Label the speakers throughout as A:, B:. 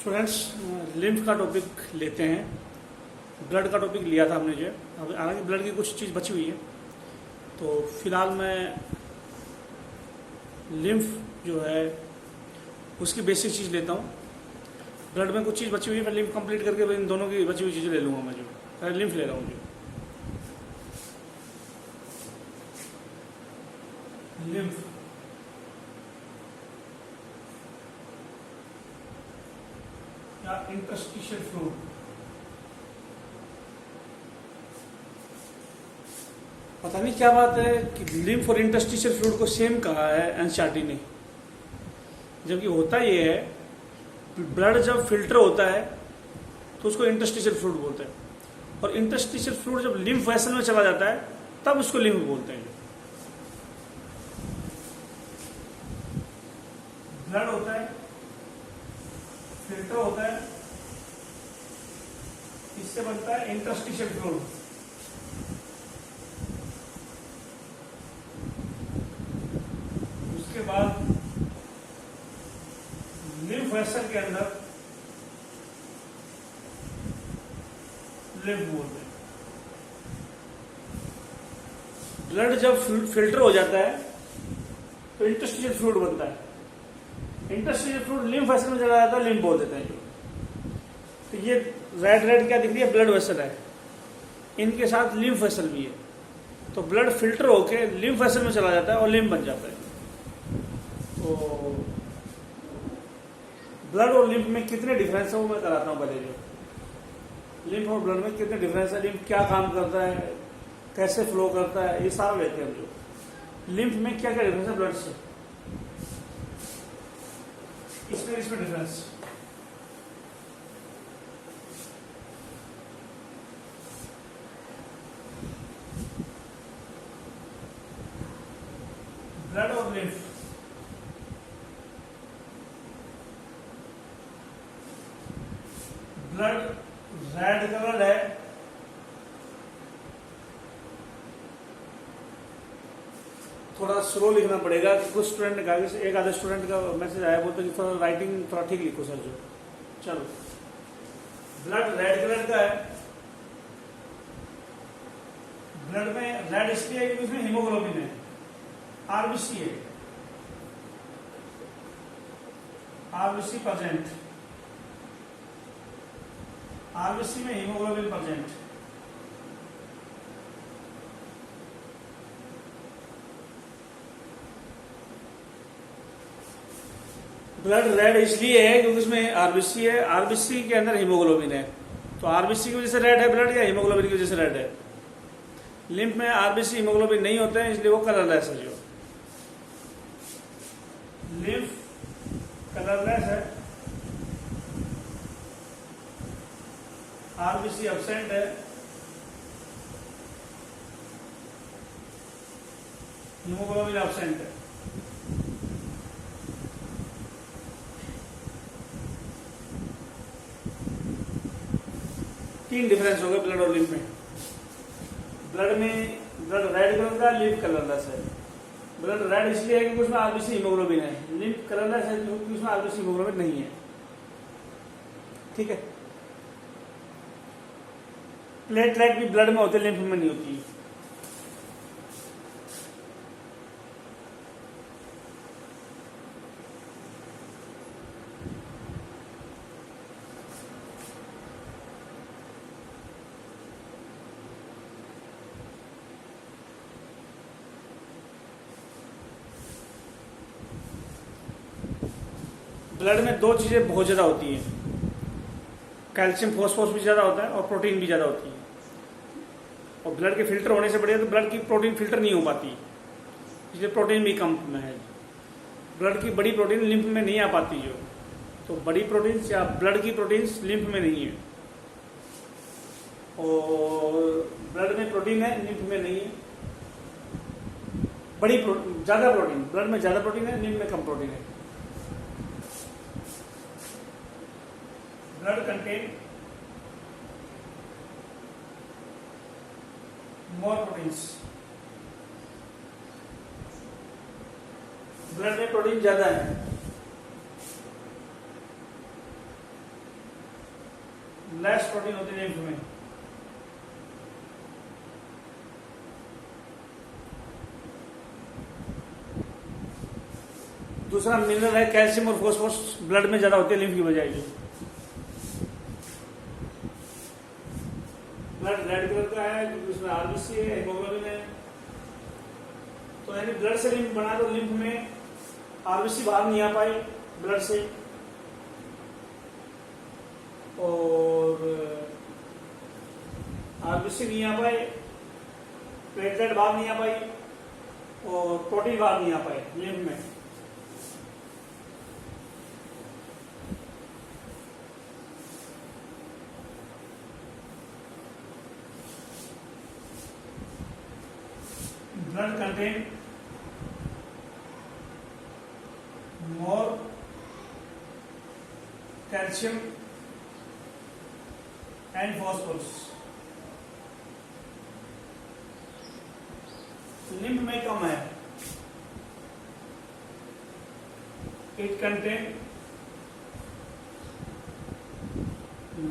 A: Students, lymph का topic लेते हैं। ब्लड का टॉपिक लिया था हमने जो, अब हालांकि ब्लड की कुछ चीज़ बची हुई है, तो फिलहाल मैं लिम्फ जो है उसकी बेसिक चीज़ लेता हूँ। ब्लड में कुछ चीज़ बची हुई है, मैं लिम्फ कंप्लीट करके इन दोनों की बची हुई चीज़ें ले लूँगा। मैं जो पहले लिम्फ ले रहा हूँ जो लिम्फ या इंटरस्टिशियल फ्लूइड। पता नहीं क्या बात है कि लिम्फ और इंटरस्टिशियल फ्लूइड को सेम कहा है एनसीईआरटी ने, जबकि होता ये है ब्लड जब फिल्टर होता है तो उसको इंटरस्टिशियल फ्लूइड बोलते हैं, और इंटरस्टिशियल फ्लूइड जब लिम्फ वेसल में चला जाता है तब उसको लिम्फ बोलते हैं। ब्लड होता है, फिल्टर होता है, इससे बनता है इंटरस्टिशियल फ्लूइड। उसके बाद लिम्फ वेसल के अंदर लिम्फ बोलते हैं। ब्लड जब फिल्टर हो जाता है तो इंटरस्टिशियल फ्लूइड बनता है। इंटरस्टिशियल फ्लूइड लिम्फ वेसल में चला जाता है, लिम्फ बोल देते हैं। तो ये रेड रेड क्या दिख रही है, ब्लड वेसल है, इनके साथ लिम्फ वेसल भी है। तो ब्लड फिल्टर होके लिम्फ वेसल में चला जाता है और लिम्फ बन जाता है। तो ब्लड और लिम्फ में कितने डिफरेंस है वो मैं कराता हूँ पहले। जो लिम्फ और ब्लड में कितने डिफरेंस है, लिम्फ क्या काम करता है, कैसे फ्लो करता है, ये सारा लेते हैं। जो लिम्फ में क्या क्या डिफरेंस है ब्लड से, इसमें डिफरेंस। ब्लड और लिम्फ, ब्लड रेड कलर है, थोड़ा स्लो लिखना पड़ेगा। कुछ स्टूडेंट ने कहा, एक आधे स्टूडेंट का मैसेज आया, बोलते कि थोड़ा राइटिंग थोड़ा ठीक लिखो सर। जो चलो, ब्लड रेड कलर का है। ब्लड में रेड इसलिए है क्योंकि इसमें हीमोग्लोबिन है, आरबीसी है, आरबीसी प्रेजेंट, आरबीसी में हीमोग्लोबिन प्रेजेंट। ब्लड रेड इसलिए है क्योंकि उसमें आरबीसी है, आरबीसी के अंदर हीमोग्लोबिन है। तो आरबीसी की वजह से रेड है ब्लड, या हीमोग्लोबिन की वजह से रेड है। लिम्फ में आरबीसी हीमोग्लोबिन नहीं होते हैं, इसलिए वो कलरलेस है। जो लिम्फ कलरलेस है, आरबीसी एब्सेंट है, हीमोग्लोबिन एब्सेंट है। तीन डिफरेंस हो गए ब्लड और लिम्फ में। ब्लड में ब्लड रेड कलर का, लिम्फ कलरलेस है। ब्लड रेड इसलिए है क्योंकि उसमें आरबीसी हीमोग्लोबिन है, लिम्फ कलरलेस है क्योंकि उसमें आरबीसी हीमोग्लोबिन नहीं है। ठीक है। प्लेटलेट भी ब्लड में होते, लिम्फ में नहीं होती। ब्लड में दो चीजें बहुत ज्यादा होती हैं, कैल्शियम फॉस्फोरस भी ज्यादा होता है और प्रोटीन भी ज्यादा होती है। और ब्लड के फिल्टर होने से बढ़िया तो ब्लड की प्रोटीन फिल्टर नहीं हो पाती, इसलिए प्रोटीन भी कम में है। ब्लड की बड़ी प्रोटीन लिम्फ में नहीं आ पाती। जो तो बड़ी प्रोटीन या ब्लड की प्रोटीन लिम्फ में नहीं है, और ब्लड में प्रोटीन है, लिम्फ में नहीं है। ज्यादा प्रोटीन ब्लड में ज्यादा प्रोटीन है, लिम्फ में कम प्रोटीन है। Blood contain more proteins। Blood में प्रोटीन ज्यादा है, लेस प्रोटीन होती है लिम्फ में। दूसरा मिनरल है कैल्शियम और फॉस्फोरस ब्लड में ज्यादा होती है लिम्फ की बजाय। जो ब्लड रेड कलर का है क्योंकि उसमें आरबीसी है, हीमोग्लोबिन है, तो यानी ब्लड से लिम्फ बना तो लिम्फ में आरबीसी बाहर नहीं आ पाई ब्लड से, और आरबीसी नहीं आ पाए, प्लेटलेट बाहर नहीं आ पाई, और प्रोटीन बाहर नहीं आ पाए लिम्फ में। Blood contain more calcium and phosphorus। Lymph में कम है। It contain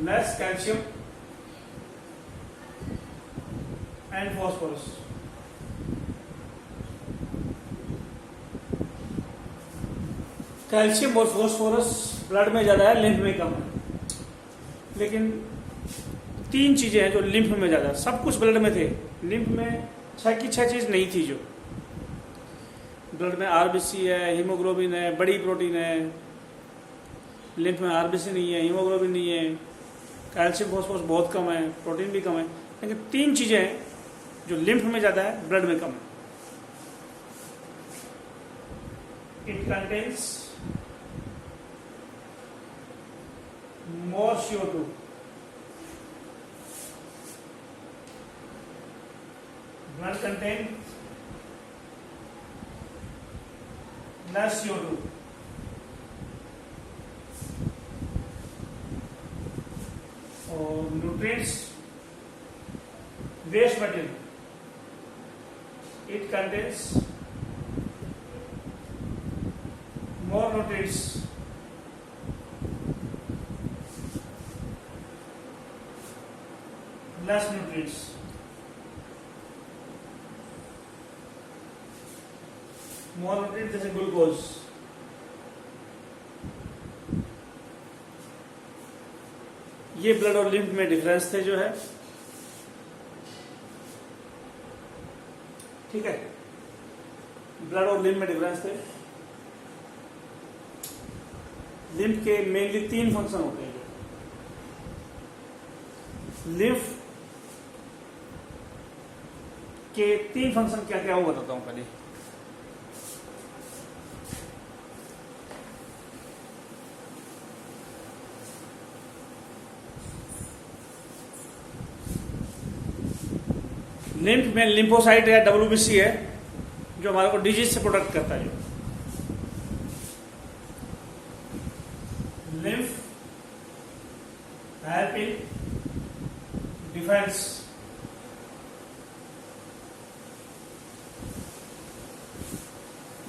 A: less calcium and phosphorus। Calcium और फॉस्फोरस ब्लड में ज्यादा है, लिम्फ में कम है। लेकिन तीन चीजें हैं जो लिम्फ में ज्यादा, सब कुछ ब्लड में थे, लिम्फ में 6 की 6 चीज नहीं थी। जो ब्लड में आरबीसी है, हीमोग्लोबिन है, बड़ी प्रोटीन है, लिम्फ में आरबीसी नहीं है, हीमोग्लोबिन नहीं है, कैल्शियम फॉस्फोरस बहुत कम है, प्रोटीन भी कम है। लेकिन तीन चीजें हैं जो लिम्फ में ज्यादा है, ब्लड में कम है। It contains more CO2, blood contains less CO2, और nutrients waste material, it contains more nutrients, less nutrients। more nutrients जैसे ग्लूकोज। ये ब्लड और लिम्फ में डिफरेंस थे जो है, ठीक है, ब्लड और लिम्फ में डिफरेंस थे। लिम्फ के मेनली 3 फंक्शन होते हैं। लिम्फ के 3 फंक्शन क्या क्या वो बताता हूं पहले। लिम्फ में लिम्फोसाइट या डब्ल्यूबीसी है जो हमारे को डिजीज से प्रोटेक्ट करता है। जो lymph help in defence,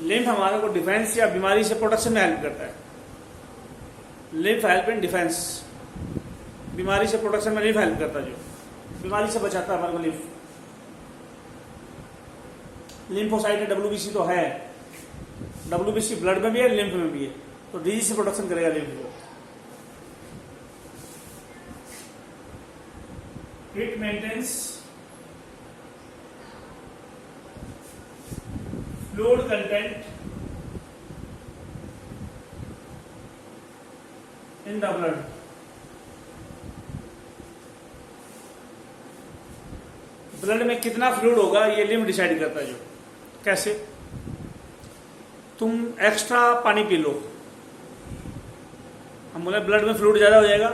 A: lymph हमारे को डिफेंस या बीमारी से प्रोटेक्शन में हेल्प करता है। लिम्फ हेल्प इन डिफेंस, बीमारी से प्रोटेक्शन में लिम्फ हेल्प करता है, जो बीमारी से बचाता है हमारे को लिम्फ। लिम्फोसाइट है, डब्ल्यूबीसी तो है, डब्ल्यूबीसी ब्लड में भी है, लिम्फ में भी है, तो डिजीज से प्रोटेक्शन करेगा लिम्फ को। It maintains fluid content in the blood. Blood में कितना फ्लूइड होगा ये लिम्फ डिसाइड करता है। जो कैसे, तुम एक्स्ट्रा पानी पी लो, हम बोले ब्लड में फ्लूइड ज्यादा हो जाएगा,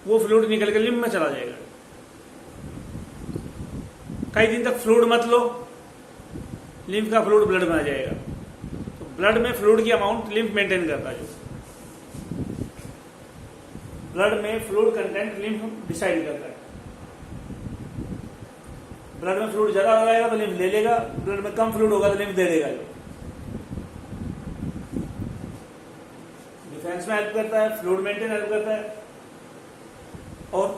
A: वो फ्लूइड निकल के लिम्फ में चला जाएगा। कई दिन तक फ्लूइड मत लो, लिम्फ का फ्लूइड ब्लड में आ जाएगा। तो ब्लड में फ्लूइड की अमाउंट लिम्फ मेंटेन करता है। जो ब्लड में फ्लूइड कंटेंट लिम्फ डिसाइड करता है। ब्लड में फ्लूइड ज्यादा हो जाएगा तो लिम्फ ले लेगा, ब्लड में कम फ्लूइड होगा तो लिम्फ दे देगा। डिफेंस में हेल्प करता है, फ्लूइड मेंटेन हेल्प करता है, और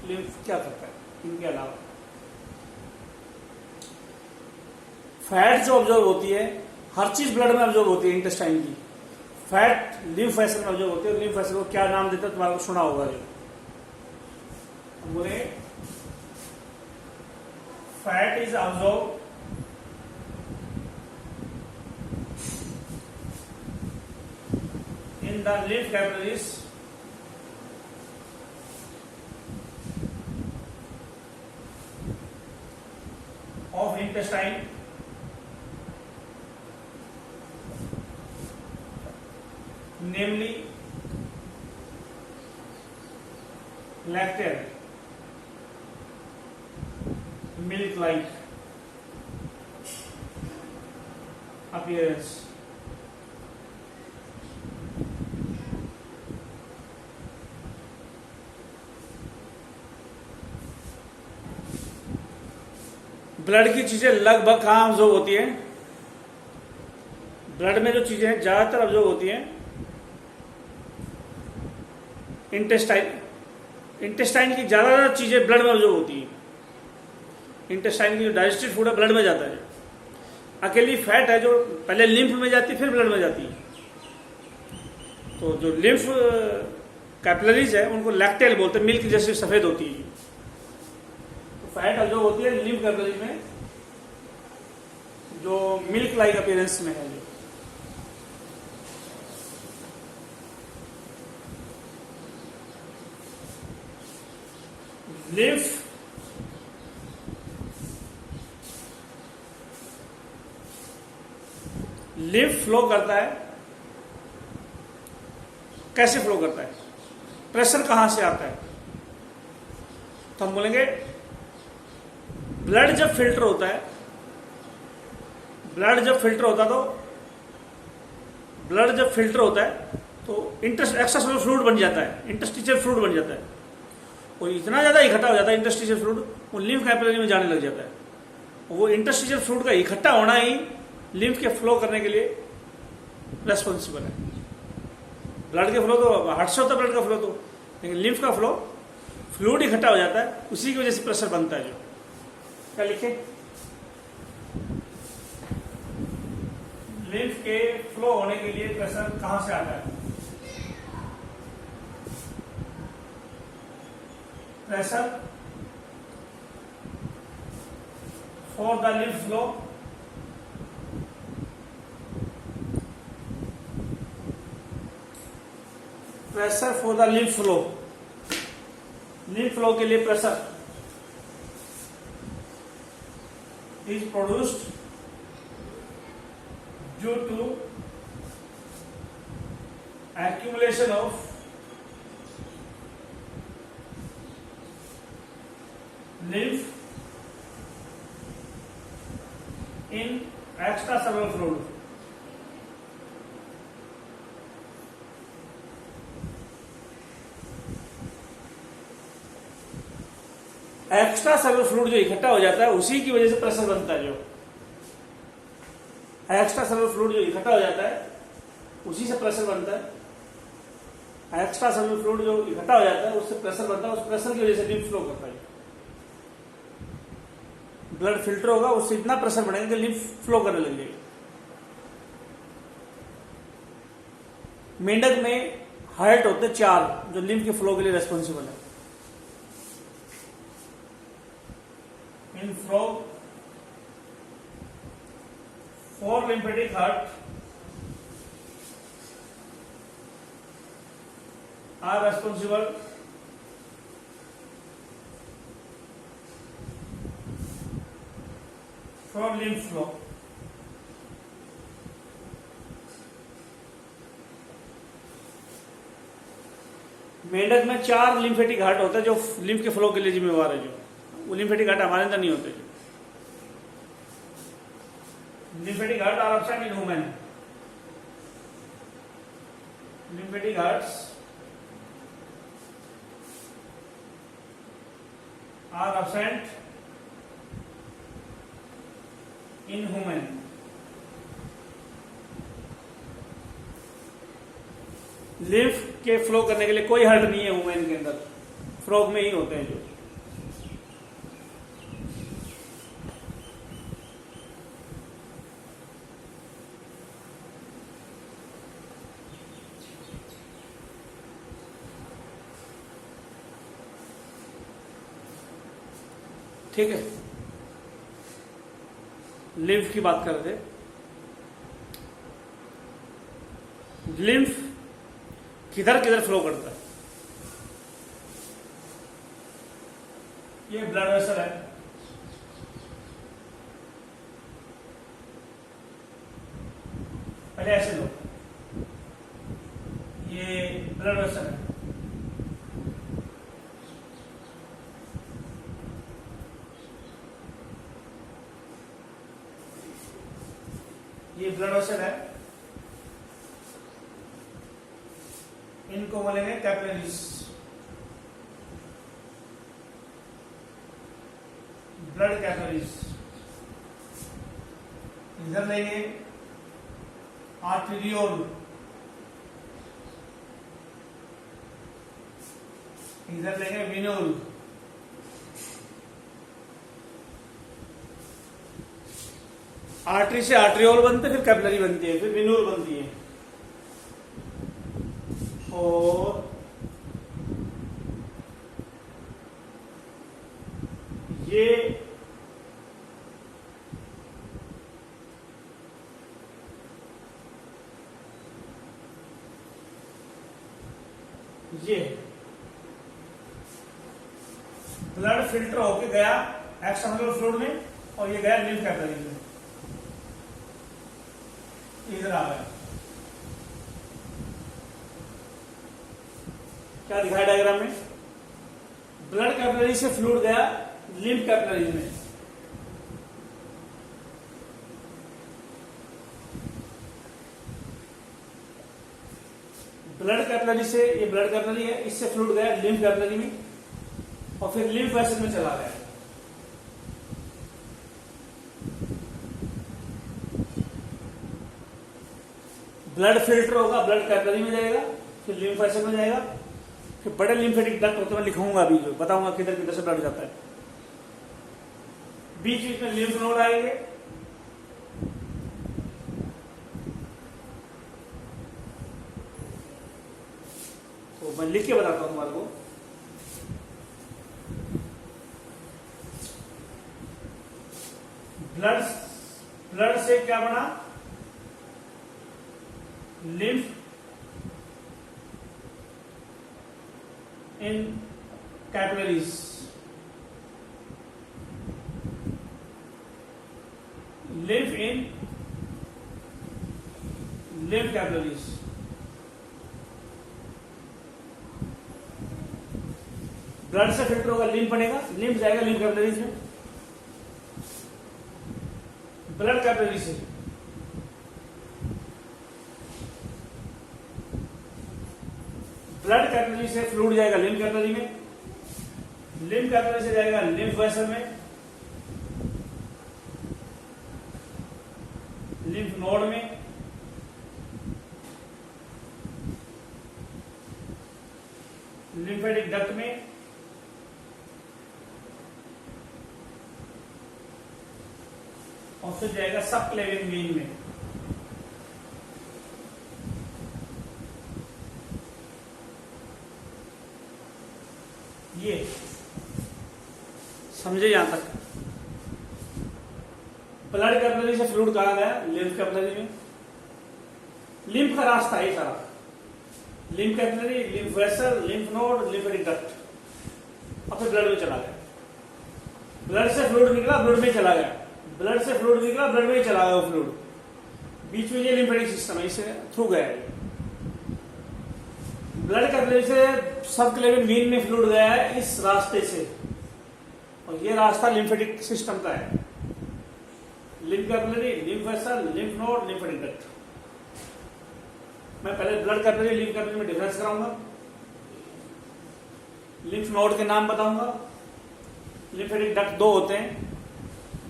A: लिम्फ क्या करता है इनके अलावा? फैट जो ऑब्जर्व होती है, हर चीज ब्लड में ऑब्जर्व होती है इंटेस्टाइन की, फैट लिम्फ वेसल में ऑब्जर्व होती है। लिम्फ वेसल को क्या नाम देता है तुम्हारे को सुना होगा जो बोले, fat is observe in the lymph capillaries of intestine, namely lactate, milk-like appearance. Blood की चीजें लगभग कहाँ ऑब्जर्व होती है? ब्लड में जो चीजें हैं ज्यादातर ऑब्जर्व होती हैं इंटेस्टाइन। इंटेस्टाइन की ज्यादातर चीजें ब्लड में ऑब्जर्व होती है। इंटेस्टाइन की जो डाइजेस्टिव फूड है ब्लड में जाता है। अकेली फैट है जो पहले लिम्फ में जाती है फिर ब्लड में जाती है। तो जो लिम्फ कैपिलरीज है उनको लैक्टेल बोलते हैं, मिल्क जैसे सफेद होती है। फैट जो होती है लिम्फ कैपिलरी में जो मिल्क लाइक अपीयरेंस में है, जो लिम्फ फ्लो करता है। कैसे फ्लो करता है? प्रेशर कहां से आता है? तो हम बोलेंगे ब्लड जब फिल्टर होता है, ब्लड जब फिल्टर होता है तो एक्स्ट्रासेलुलर फ्लूइड बन जाता है, इंटरस्टिशियल फ्लूइड बन जाता है। और इतना ज्यादा इकट्ठा हो जाता है इंटरस्टिशियल फ्लूइड, वो लिम्फ कैपिलरी में जाने लग जाता है। वो इंटरस्टिशियल फ्लूइड का इकट्ठा होना ही लिम्फ के फ्लो करने के लिए रेस्पॉन्सिबल है। ब्लड के फ्लो तो हार्ट से होता है, ब्लड का फ्लो तो, लेकिन लिम्फ का फ्लो फ्लूइड इकट्ठा हो जाता है, उसी की वजह से प्रेशर बनता है। जो क्या लिखे? लिम्फ के फ्लो होने के लिए प्रेशर कहां से आता है? Pressure for the lymph flow pressure for the lymph flow के लिए pressure is produced due to accumulation of lymph in extracellular fluid. Extra cellular fluid जो इकट्ठा हो जाता है उसी की वजह से प्रेशर बनता है। जो एक्स्ट्रा सेलुलर फ्लूइड जो इकट्ठा हो जाता है उसी से प्रेशर बनता है। एक्स्ट्रा सेलुलर फ्लूइड जो इकट्ठा हो जाता है उससे प्रेशर बनता है, उस प्रेशर की वजह से लिम्फ फ्लो करता है। ब्लड फिल्टर होगा, उससे इतना प्रेशर बढ़ेगा कि लिम्फ फ्लो करने लग जाएगी। मेंढक में हार्ट होते 4 जो लिम्फ के फ्लो के लिए रेस्पॉन्सिबल है। In frog, 4 lymphatic heart are responsible for lymph flow. मेंढक में 4 लिम्फेटिक हार्ट होता है जो लिम्फ के फ्लो के लिए जिम्मेवार है। जो वो लिम्फेटिक हार्ट हमारे अंदर नहीं होते। Lymphatic heart are absent in human. Lymphatic hearts are absent in human. Lymph के फ्लो करने के लिए कोई हार्ट नहीं है ह्यूमन के अंदर, फ्रॉग में ही होते हैं। जो ठीक है, लिम्फ की बात कर रहे थे। लिम्फ किधर किधर फ्लो करता है? ये ब्लड वेसल है, पहले ऐसे लो, ये ब्लड वेसल है, ये ब्लड वेसल है, इनको बोलेंगे कैपिलरीज, ब्लड कैपिलरीज। इधर लेंगे आर्टेरियोल, इधर लेंगे विनोल, आर्टरी से आर्ट्रियोल बनते, फिर कैपिलरी बनती है, फिर विनोल बनती है। और ये ब्लड फिल्टर होके गया एक्सटर्नल फ्लूइड में, और ये गया लिम्फ कैपिलरी में, इधर आ गया। क्या दिखाया डायग्राम में? ब्लड कैपिलरी से फ्लूइड गया लिम्फ कैपिलरी में, ब्लड कैपिलरी से, ये ब्लड कैपिलरी है, इससे फ्लूइड गया लिम्फ कैपिलरी में, और फिर लिम्फ वेसल में चला गया। ब्लड फिल्टर होगा, ब्लड कैपिलरी में जाएगा, फिर लिम्फ वेसल में जाएगा, फिर बड़े लिम्फेटिक डक्ट होते हैं, मैं लिखूंगा अभी, जो बताऊंगा किधर किधर से ब्लड जाता है। बीच बीच में लिम्फ नोड आएंगे, तो मैं लिख के बताता हूं तुम्हारे को। ब्लड से क्या बना? लिम्फ इन कैपिलरीज, लिम्फ इन लिम्फ कैपिलरीज। ब्लड से फिल्टर होगा, लिम्फ बनेगा, लिम्फ जाएगा लिम्फ कैपिलरीज में, ब्लड कैपिलरी से ब्लड कैपिलरी से फ्लूइड जाएगा लिम्फ कैपिलरी में, लिम्फ कैपिलरी से जाएगा लिम्फ वेसल में, लिम्फ नोड में, लिम्फेटिक डक्ट में, और फिर जाएगा सबक्लेवियन वेन में। ये समझे यहां तक? ब्लड कैपिलरी से फ्लूइड कहा गया लिम्फ कैपिलरी में, लिम्फ का रास्ता है सारा, lymph capillary, lymph vessel, lymph node, lymphatic duct, और फिर ब्लड में चला गया। ब्लड से फ्लूइड निकला, ब्लड में चला गया, ब्लड से फ्लूइड निकला, ब्लड में चला गया वो फ्लूइड, बीच में ये लिम्फेटिक सिस्टम है, इसे थ्रू गया है। ब्लड कैपिलरी से सबक्लेवियन वेन में फ्लूइड गया है इस रास्ते से, और ये रास्ता लिम्फेटिक सिस्टम का है, lymph capillary, lymph vessel, lymph node, lymphatic duct. मैं पहले ब्लड कैपिलरी लिम्फ कैपिलरी में डिफरेंस कराऊंगा, लिम्फ नोड के नाम बताऊंगा, लिम्फेटिक डक्ट दो होते हैं,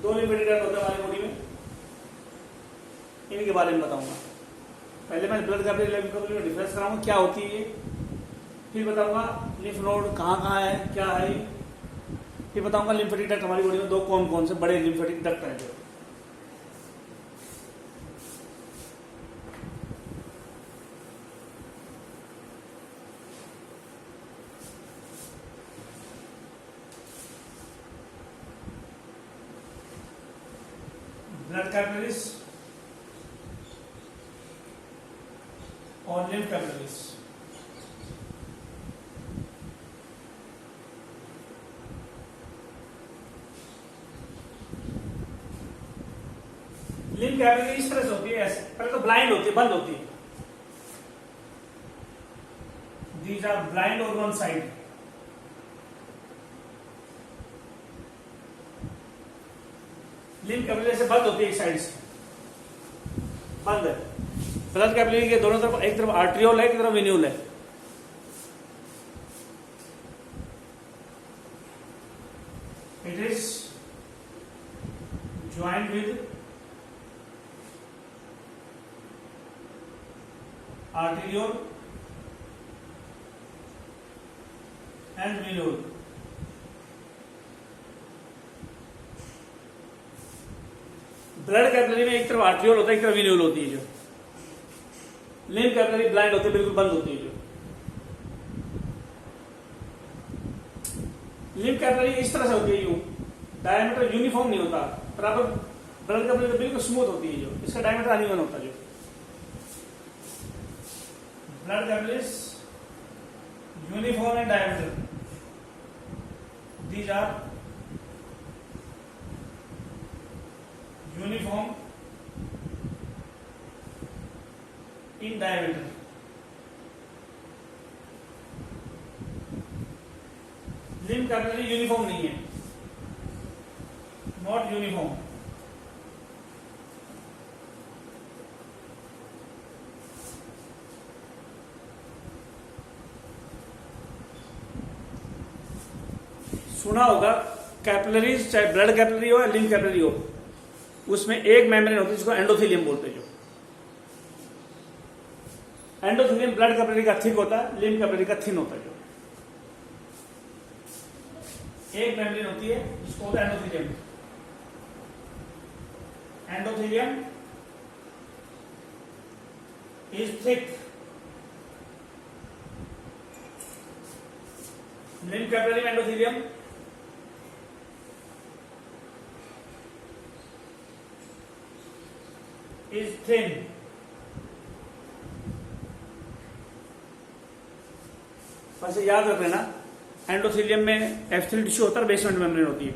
A: दो लिम्फेटिक डक्ट होते हैं हमारी बॉडी में, इनके बारे में बताऊंगा। पहले मैं ब्लड कैपिलरी लिम्फ कैपिलरी में डिफरेंस कराऊंगा क्या होती है, फिर बताऊंगा लिम्फ नोड कहाँ कहाँ है, क्या है, फिर बताऊंगा लिम्फेटिक डक्ट हमारी बॉडी में दो कौन कौन से बड़े लिम्फेटिक डक्ट हैं जो। ब्लड कैपिलरीज और लिम्फ कैपिलरीज। लिम्फ कैपिलरी इस तरह से होती है, ऐसे पहले तो ब्लाइंड होती है, बंद होती है। These are blind on one side. Lymph capillary से बंद होती है एक साइड से, बंद है। ब्लड कैपिलरी के दोनों तरफ, एक तरफ आर्ट्रियोल है, एक तरफ वेन्यूल है। It is joint with arteriole and venule। Blood capillary में एक तरफ आर्ट्रियोल होता है, एक तरफ वेन्यूल होती है। जो लिम्फ कैपिलरी ब्लाइंड होती है, बिल्कुल बंद होती है। जो लिम्फ कैपिलरी इस तरह से होती है, यूं डायमीटर यूनिफॉर्म नहीं होता बराबर। ब्लड कैपिलरी बिल्कुल स्मूथ होती है, जो इसका डायमीटर अनइवन होता है। जो blood capillaries uniform in diameter, these are uniform in diameter। Lymph capillary uniform नहीं है, नॉट यूनिफॉर्म। सुना होगा कैपिलरीज, चाहे ब्लड कैपिलरी हो या लिम्फ कैपिलरी हो, उसमें एक मेम्ब्रेन होती है जिसको एंडोथेलियम बोलते हैं। जो एंडोथेलियम ब्लड कैपिलरी का थिक होता है, लिम्फ कैपिलरी का थिन होता है। जो एक मेम्ब्रेन होती है जिसको होता है endothelium. Endothelium is thick, lymph capillary में एंडोथेलियम is thin। बस याद रख लेना, एंडोथेलियम में एपिथेलियल टिश्यू होता है, बेसमेंट मेम्ब्रेन होती है।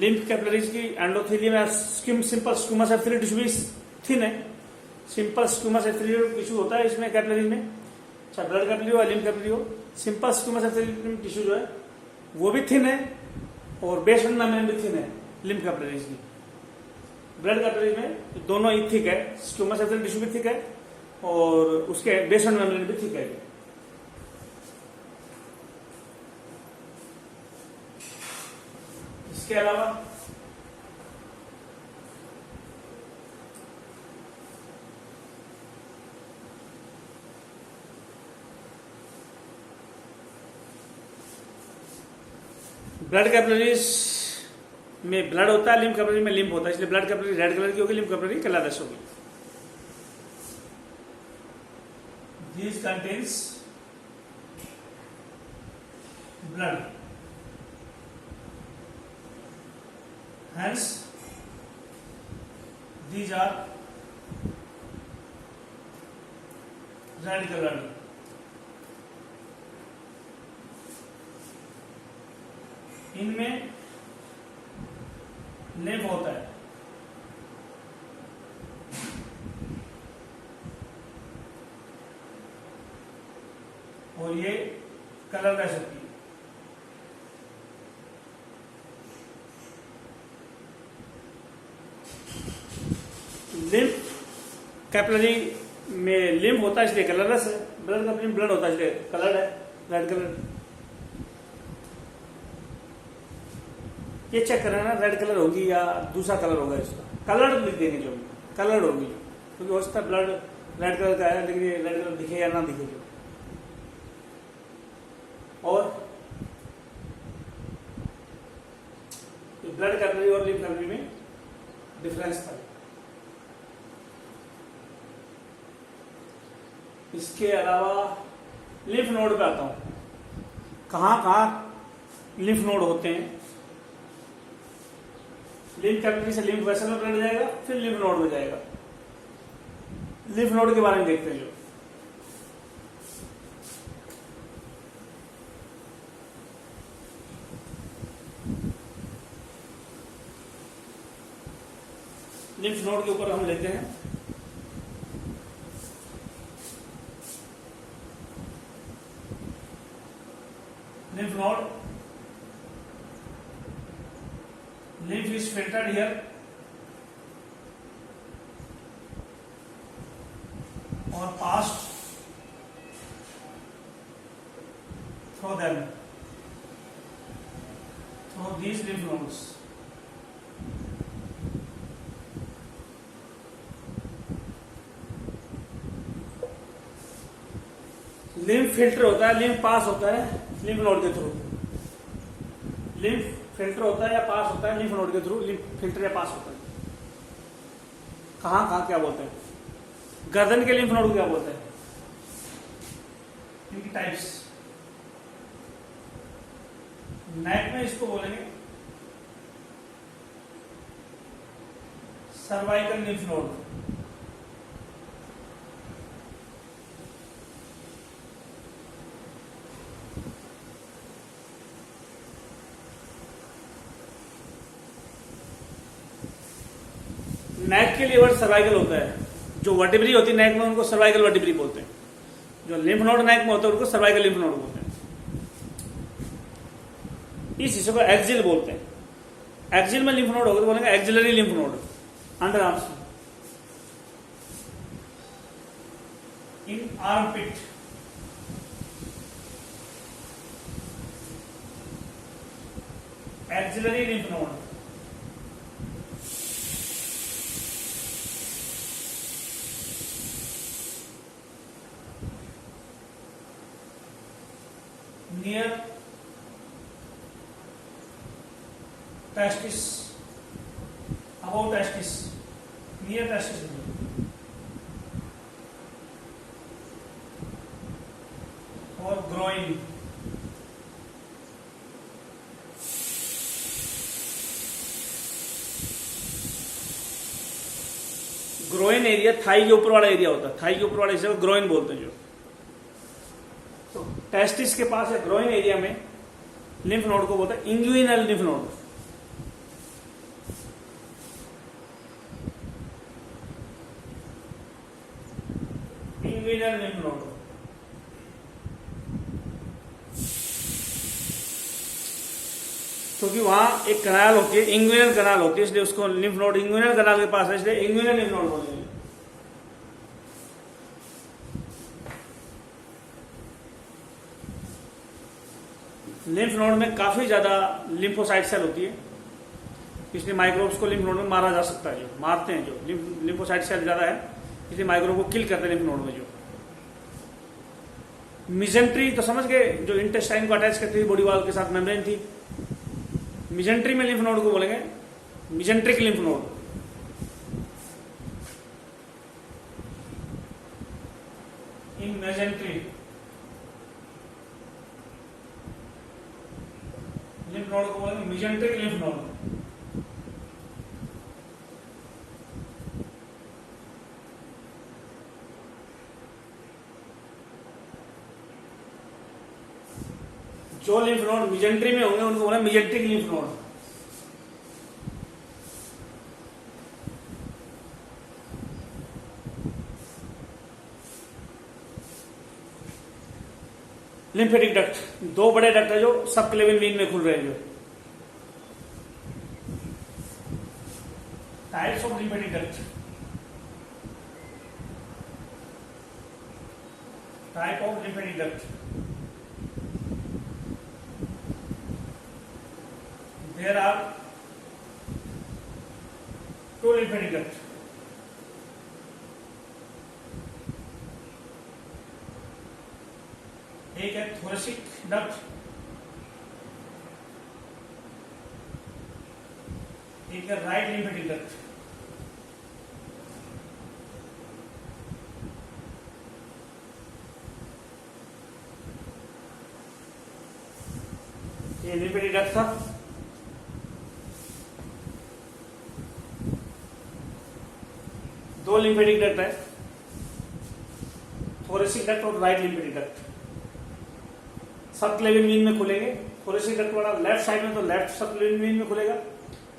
A: लिम्फ कैपिलरीज की एंडोथेलियम या सिंपल स्क्विमस एपिथेलियल टिश्यू भी थिन है। सिंपल स्क्विमस एपिथेलियल टिश्यू होता है इसमें कैपिलरीज में, चाहे ब्लड कैपिलरी हो या लिम्फ कैपिलरी हो। सिंपल स्क्विमस एपिथेलियल टिश्यू जो है वो भी थिन है, और बेसमेंट मेम्ब्रेन भी थिन है लिम्फ कैपिलरीज की। ब्लड कैपिलरी में दोनों ही थिक है, स्क्विमस एपिथेलियल टिश्यू भी थिक है और उसके बेसमेंट मेम्ब्रेन भी थिक है। इसके अलावा ब्लड कैपिलरीज में ब्लड होता है, लिम्फ कैपिलरी में लिम्फ होता है, इसलिए ब्लड कैपिलरी रेड कलर की होगी, लिम्फ कैपिलरी कलरलेस होगी। These contains blood, hence these are red colored। इनमें लिम्फ होता है, और ये कलरलेस होती है। लिम्फ कैपिलरी में लिम्फ होता है इसलिए कलरलेस है, ब्लड कैपिलरी में ब्लड होता है इसलिए कलर्ड है, रेड कलर। ये चेक करना ना, रेड कलर होगी या दूसरा कलर होगा। इसका कलर्ड लिख देंगे, जो कलर्ड होगी, क्योंकि हो सकता है ब्लड रेड कलर का है लेकिन ये रेड कलर दिखे या ना दिखे। जो और ब्लड कैपिलरी और लिम्फ कैपिलरी में डिफरेंस था। इसके अलावा लिम्फ नोड पे आता हूं, कहां कहां लिम्फ नोड होते हैं। लिम्फ कैपिलरी से लिम्फ वेसल में ब्लड जाएगा, फिर लिम्फ नोड में जाएगा। लिम्फ नोड के बारे में देखते हैं जो लिम्फ नोड के ऊपर हम लेते हैं। Lymph node, lymph is filtered here or passed through them, through these lymph nodes. Lymph filter होता है, लिम्फ पास होता है लिम्फ नोड के थ्रू। लिम्फ फिल्टर होता है या पास होता है लिम्फ नोड के थ्रू, लिम्फ फिल्टर या पास होता है। कहां कहां क्या बोलते हैं? गर्दन के लिम्फ नोड को क्या बोलते हैं? इनकी टाइप्स। नेक में इसको बोलेंगे सर्वाइकल लिम्फ नोड। नेक के लिए वर्ड सर्वाइकल होता है। जो वर्टिब्री होती है नेक में उनको सर्वाइकल वर्टिब्री बोलते हैं। जो लिम्फ नोड नेक में होता है उनको सर्वाइकल लिम्फ नोड बोलते हैं। इस हिस्से को एक्सिल बोलते हैं। एक्सिल में लिम्फ नोड होगा तो बोलेंगे axillary lymph node, under arms में। In armpit, axillary lymph node. near testis, above testis, near testis or groin। Groin area thigh के ऊपर वाला एरिया होता है। थाई के ऊपर वाला हिस्से को ग्रोइन बोलते हैं। जो तो टेस्टिस के पास या ग्रोइन एरिया में लिम्फ नोड को बोलते हैं inguinal lymph node. Inguinal lymph node. क्योंकि वहां एक कनाल होती है, इंग्विनल कनाल होती है, इसलिए उसको लिम्फ नोड इंग्विनल कनाल के पास है, इसलिए इंग्विनल लिम्फ नोड बोलेंगे। लिम्फ नोड में काफी ज्यादा लिम्फोसाइट सेल होती है, इसलिए माइक्रोब्स को लिम्फ नोड में मारा जा सकता है। जो मारते हैं, जो लिम्फोसाइट सेल ज्यादा है इसलिए माइक्रोब को किल करते हैं लिम्फ नोड में। जो मिजेंट्री तो समझ गए, जो इंटेस्टाइन को अटैच करती थी बॉडी वॉल के साथ, मेम्ब्रेन थी। मिजेंट्री में लिम्फ नोड को बोलेंगे मिजेंट्रिक लिम्फ नोड। इन मेजेंट्री लिम्फ नोड को बोलेंगे मिजेंट्रिक लिम्फ नोड। जो लिम्फ नोड मिजेंट्री में होंगे उनको बोला mesenteric lymph node. Lymphatic duct, दो बड़े डक्ट है जो सब क्लेविन वीन में खुल रहे हैं। जो types of lymphatic duct, type of lymphatic duct. There are two lymphatic ducts. एक है thoracic duct, एक है right lymphatic duct। ये lymphatic duct था। दो लिम्फेटिक डक्ट है, थोरेसिक डक्ट और राइट लिम्फेटिक डक्ट। सब क्लेविन वीन में खुलेंगे। थोरेसिक डक्ट वाला लेफ्ट साइड में तो लेफ्ट सब क्लेविन वीन में खुलेगा,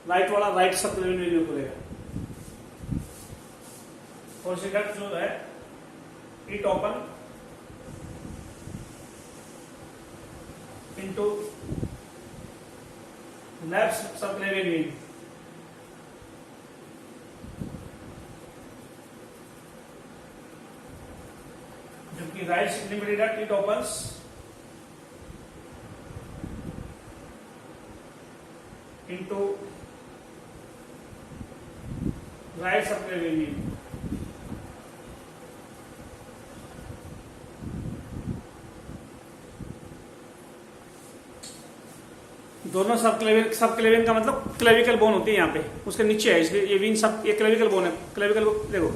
A: राइट वाला राइट सब क्लेविन वीन में खुलेगा। थोरेसिक डक्ट जो है it open into left subclavian vein, जबकि right lymphatic duct it opens into right subclavian vein। दोनों सब क्लेविन का मतलब क्लेविकल बोन होती है यहाँ पे, उसके नीचे है, इसलिए ये वीन सब, ये क्लेविकल बोन है। क्लेविकल देखो,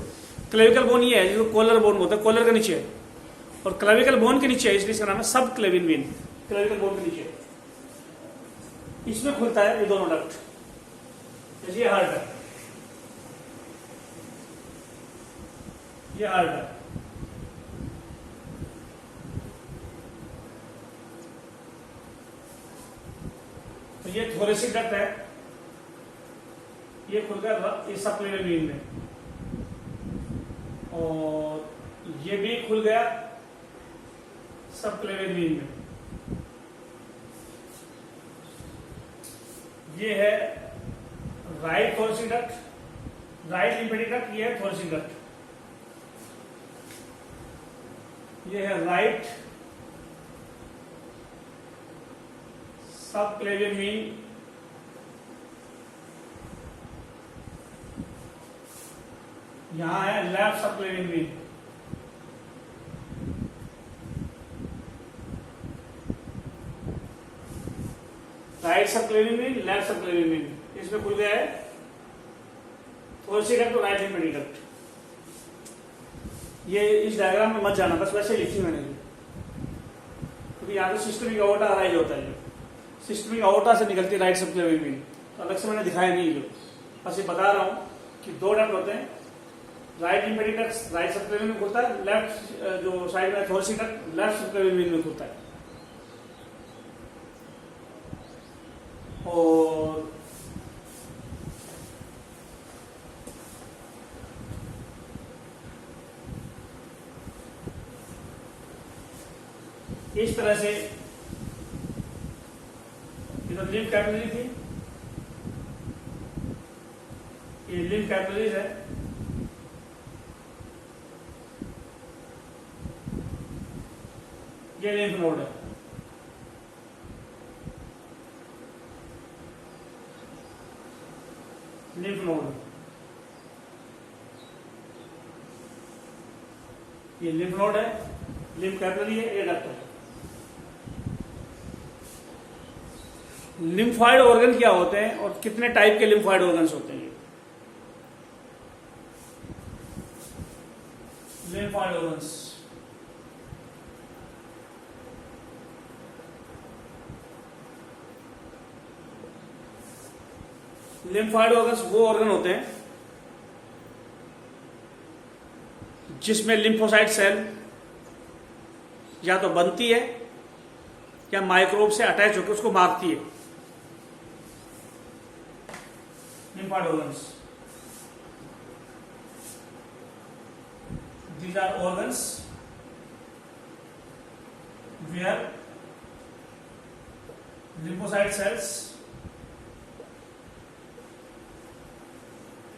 A: क्लेविकल बोन ये है जिसको कॉलर बोन बोलते हैं, कॉलर के नीचे है, और क्लेविकल बोन के नीचे है, इसलिए इसका नाम है सब क्लेविन वीन। क्लेविकल बोन के नीचे इसमें खुलता है ये दोनों डक्ट, जैसे ये हार्ट है, ये हार्ट है, तो ये थोरेसिक डक्ट है, ये खुल गया इस सबक्लेवियन वेन में, और ये भी खुल गया सबक्लेवियन वेन में। ये है right thoracic duct, right lymphatic duct, ये है थोरेसिक डक्ट। ये है राइट सबक्लेवियन वेन, यहां है left subclavian vein. Right subclavian vein, left subclavian vein, इसमें खुल गया है थोरेसिक डक्ट और राइट लिम्फेटिक डक्ट। ये इस डायग्राम में मत जाना, बस वैसे लिखी मैंने, क्योंकि यहाँ तो सिस्टमिक अओर्टा अराइज होता है, सिस्टमिक अओर्टा से निकलती है राइट सबक्लेवियन वेन, तो अलग से मैंने दिखाया नहीं, जो बस ये बता रहा हूँ कि दो डक्ट होते हैं, right lymphatic duct right subclavian में खुलता है, लेफ्ट जो साइड में thoracic duct left subclavian vein में खुलता है। और इस तरह से इधर लिम्फ कैपिलरी थी, ये लिम्फ कैपिलरीज है, ये लिम्फ नोड है, लिम्फ नोड, ये लिम्फ नोड है, लिम्फ कैपिलरी है, ये डक्ट है। लिम्फॉइड ऑर्गन क्या होते हैं और कितने टाइप के लिम्फॉइड ऑर्गन्स होते हैं? लिम्फॉइड ऑर्गन्स, लिम्फॉइड ऑर्गन्स वो ऑर्गन होते हैं जिसमें लिम्फोसाइट सेल या तो बनती है या माइक्रोब से अटैच होकर उसको मारती है। lymphoid organs, these are organs where lymphocyte cells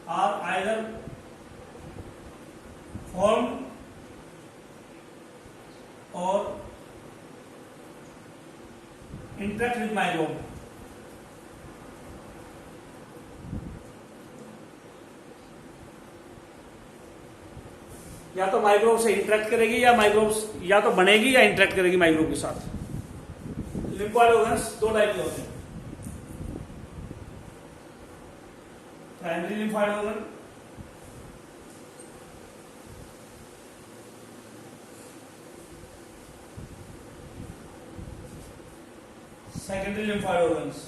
A: are either formed or interact with microbe। या तो माइक्रोब से इंटरेक्ट करेगी या माइक्रोब या तो बनेगी या इंटरेक्ट करेगी माइक्रोब के साथ। लिम्फॉइड ऑर्गन्स दो टाइप के होते हैं, primary lymphoid organ, secondary lymphoid organs.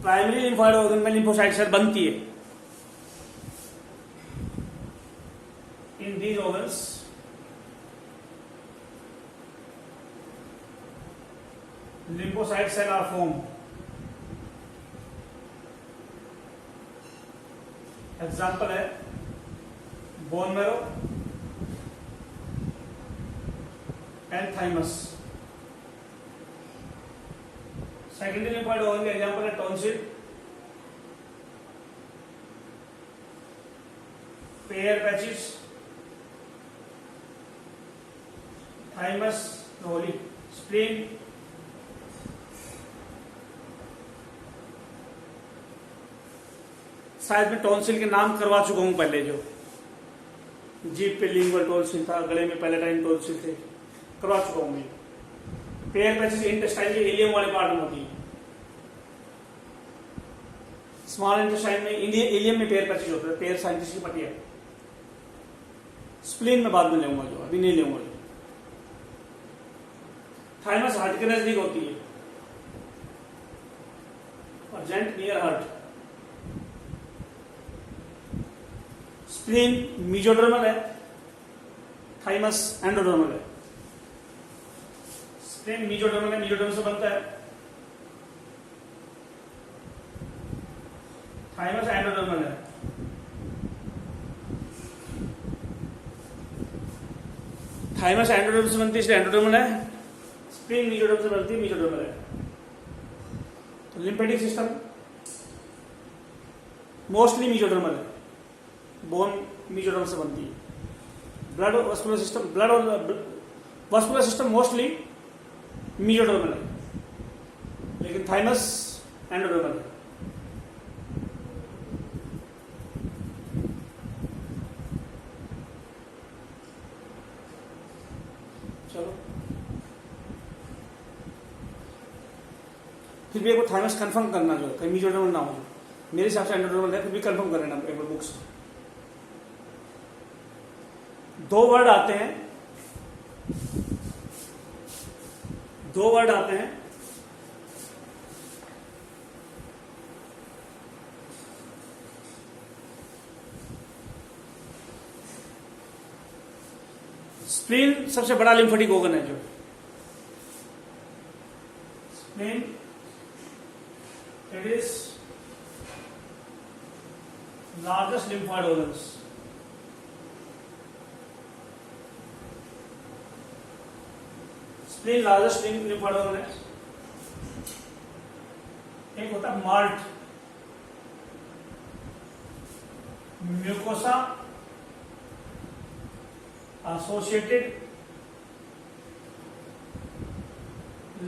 A: Primary lymphoid organ में लिम्फोसाइट सेल बनती है in these organs lymphocyte cell are formed. Example है bone marrow and thymus. Secondary lymphoid organ का एग्जाम्पल है टॉन्सिल, पेयर पैचेस, थाइमस रोली, spleen. शायद मैं tonsil के नाम करवा चुका हूं पहले, जो जीभ पे लिंगुअल टॉन्सिल था, गले में पैलेटाइन टॉन्सिल थे, करवा चुका हूं मैं. पेयर पैचेस इंटेस्टाइन के इलियम वाले पार्ट में होती है. स्मॉल इंटेस्टाइन में इलियम में पेयर पैचेस होता है, पेयर साइंटिस्ट की पट्टिया. स्प्लीन में बाद में लेऊंगा, जो अभी नहीं लेऊंगा. थाइमस हार्ट के नजदीक होती है और जेंट नियर हार्ट. स्प्लीन मीजोडर्मल है, थाइमस एंडोडर्मल है. स्प्लीन मीजोडर्मल है, मीजोडर्म से बनता है. थाइमस एंडोडर्मल है. थाइमस एंडोडर्म से बनती है इसलिए एंडोडर्मल है. स्प्लीन मीजोडर्म से बनती है, मीजोडर्मल है. तो लिम्फेटिक सिस्टम मोस्टली मीजोडर्मल है, बोन मीजोडर्म से बनती है. Blood vascular system mostly mesodermal है, लेकिन थाइमस एंडोडर्मल है. चलो फिर भी एक बार थाइमस कंफर्म करना, जो कहीं मीजोडर्मल ना हो. मेरे हिसाब से एंडोडर्मल है, फिर भी कंफर्म कर लेना एक बार बुक्स. दो वर्ड आते हैं स्प्लीन सबसे बड़ा लिम्फेटिक ऑर्गन है. जो spleen it is largest lymphoid organs. Spleen largest lymphoid organ है. एक होता है mart, mucosa associated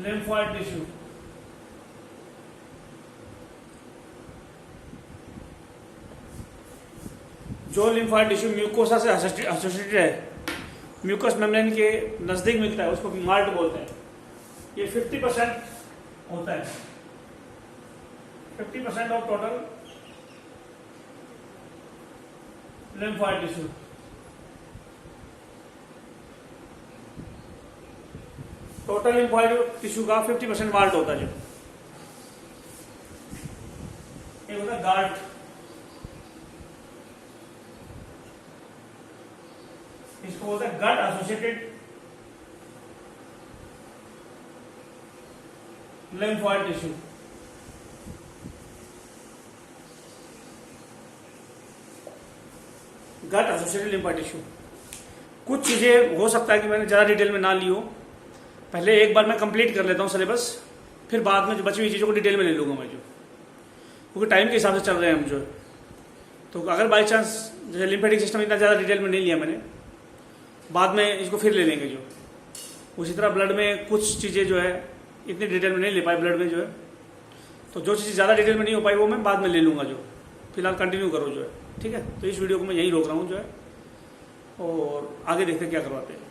A: lymphoid tissue. जो लिम्फोइड टिश्यू म्यूकोसा से एसोसिएटेड है, म्यूकस मेम्ब्रेन के नजदीक मिलता है, उसको मार्ट बोलते हैं. ये 50% होता है, 50% of total lymphoid tissue. Total lymphoid tissue का 50% मार्ट होता है. जो एक होता है गार्ट, इसको बोलते हैं गट एसोसिएटेड लिम्फोइड टिश्यू. गट एसोसिएटेड लिम्फोइड टिश्यू. कुछ चीजें हो सकता है कि मैंने ज्यादा डिटेल में ना ली हो, पहले एक बार मैं कंप्लीट कर लेता हूं सिलेबस, फिर बाद में जो बची हुई चीजों को डिटेल में ले लूंगा मैं, जो क्योंकि टाइम के हिसाब से चल रहे हैं हम. जो तो अगर बाई चांस जैसे लिम्फेटिक सिस्टम इतना ज्यादा डिटेल में नहीं लिया मैंने, बाद में इसको फिर ले लेंगे. जो उसी तरह ब्लड में कुछ चीजें जो है इतनी डिटेल में नहीं ले पाए ब्लड में, जो है तो जो चीज़ ज़्यादा डिटेल में नहीं हो पाई वो मैं बाद में ले लूंगा. जो फिलहाल कंटिन्यू करो, जो है ठीक है. तो इस वीडियो को मैं यहीं रोक रहा हूँ, जो है, और आगे देखते हैं क्या करवाते हैं.